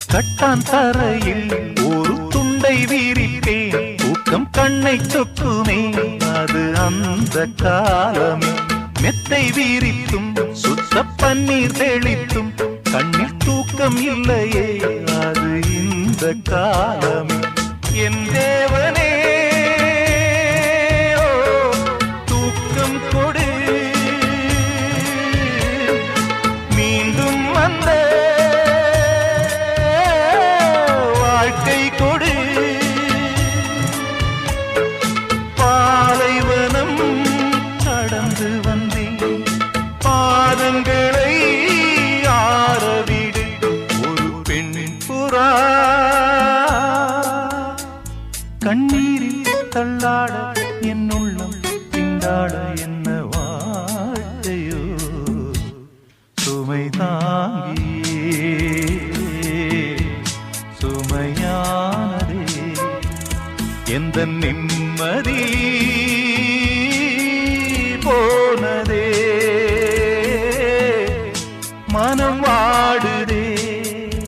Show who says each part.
Speaker 1: கட்டான் தரையில் ஒரு துண்டை வீரிப்பேன், தூக்கம் கண்ணை சொக்குமே அது அந்த காலமே. மெத்தை வீரித்தும் சுத்த பன்னீர் தெளித்தும் கண்ணில் தூக்கம் இல்லையே அது இந்த காலமே. என் தேவனே தூக்கம் கொடு, மீண்டும் வந்த வாழ்க்கை கொடு. பாலைவனம் கடந்து வந்தேன், பாதங்களை ஆரவிடு. ஒரு பெண்ணின் புறா கண்ணீரில் தள்ளாட என் உள்ளம் திண்டாட என்ன வாழ்க்கையோ சுமை தாங்கியே சுமையானதே எந்த நிம்மதி